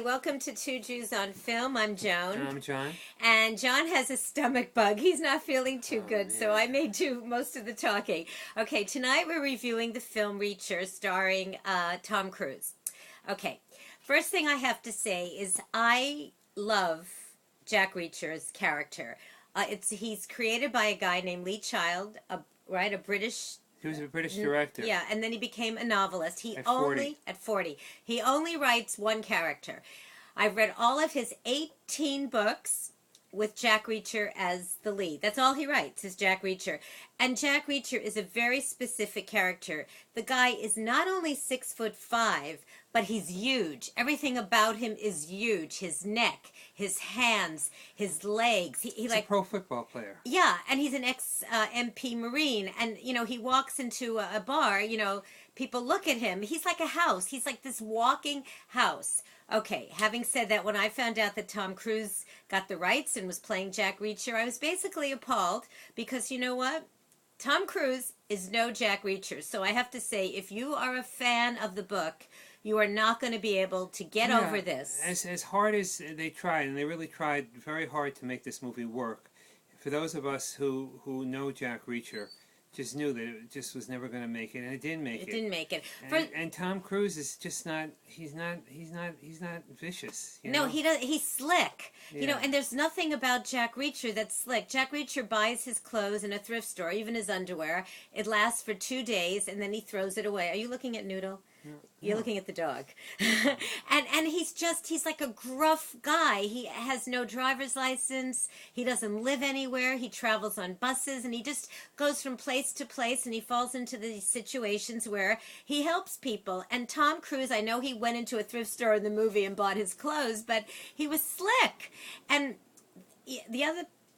Okay, welcome to Two Jews on Film. I'm Joan. And I'm John. And John has a stomach bug. He's not feeling too good, so I may do most of the talking. Okay, tonight we're reviewing the film Reacher starring Tom Cruise. Okay, first thing I have to say is I love Jack Reacher's character. He's created by a guy named Lee Child, a British... He was a British director. Yeah, and then he became a novelist. At 40. He only writes one character. I've read all of his 18 books with Jack Reacher as the lead. That's all he writes is Jack Reacher. And Jack Reacher is a very specific character. The guy is not only 6'5", but he's huge. Everything about him is huge. His neck, his hands, his legs. He's a pro football player. Yeah, and he's an ex-MP Marine. And, you know, he walks into a bar, you know, people look at him. He's like a house. He's like this walking house. Okay, having said that, when I found out that Tom Cruise got the rights and was playing Jack Reacher, I was basically appalled because, you know what? Tom Cruise is no Jack Reacher. So I have to say, if you are a fan of the book, you are not going to be able to get over this. As hard as they tried, and they really tried very hard to make this movie work, for those of us who know Jack Reacher, just knew that it just was never going to make it, and it didn't make it. It didn't make it. And Tom Cruise is just not. He's not vicious. You know? No, he does. He's slick. Yeah. You know, and there's nothing about Jack Reacher that's slick. Jack Reacher buys his clothes in a thrift store, even his underwear. It lasts for 2 days, and then he throws it away. Are you looking at Noodle? No. You're looking at the dog. and he's like a gruff guy. He has no driver's license. He doesn't live anywhere. He travels on buses, and he just goes from place to place, and he falls into these situations where he helps people. And Tom Cruise, I know he went into a thrift store in the movie and bought his clothes, but he was slick. And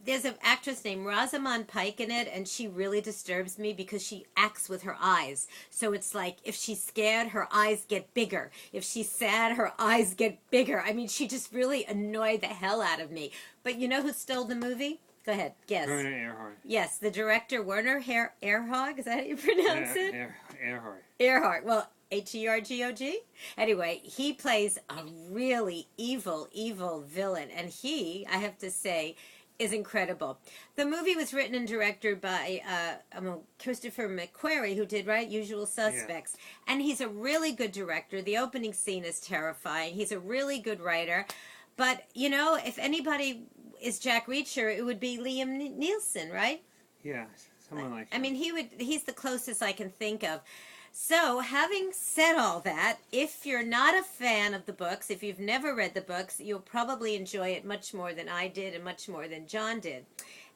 there's an actress named Rosamund Pike in it, and she really disturbs me because she acts with her eyes. So it's like if she's scared, her eyes get bigger. If she's sad, her eyes get bigger. I mean, she just really annoyed the hell out of me. But you know who stole the movie? Go ahead, guess. Werner Erhard. Yes, the director, Werner Erhard. Is that how you pronounce it? Erhard. Erhard. Well, Hergog? Anyway, he plays a really evil villain. And he, I have to say, is incredible. The movie was written and directed by Christopher McQuarrie, who did Usual Suspects. Yeah. And he's a really good director. The opening scene is terrifying. He's a really good writer. But, you know, if anybody is Jack Reacher, it would be Liam Neeson, right? Yeah, someone like that. I mean, he's the closest I can think of. So, having said all that, if you're not a fan of the books, if you've never read the books, you'll probably enjoy it much more than I did and much more than John did.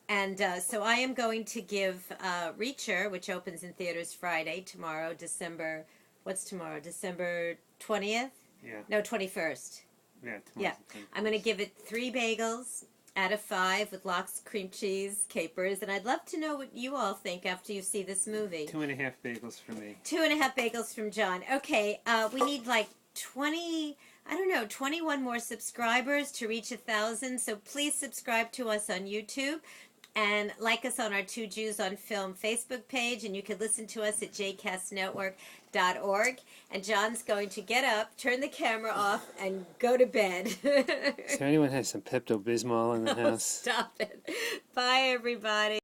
And so I am going to give Reacher, which opens in theaters Friday, tomorrow, what's tomorrow? December 20th? Yeah. No, 21st. Yeah. I'm going to give it 3 bagels out of 5 with lox, cream cheese, capers, and I'd love to know what you all think after you see this movie. 2.5 bagels for me. 2.5 bagels from John. Okay, we need like 21 more subscribers to reach 1,000, so please subscribe to us on YouTube and like us on our Two Jews on Film Facebook page, and you can listen to us at jcastnetwork.org. And John's going to get up, turn the camera off, and go to bed. So anyone has some Pepto-Bismol in the house? Stop it. Bye, everybody.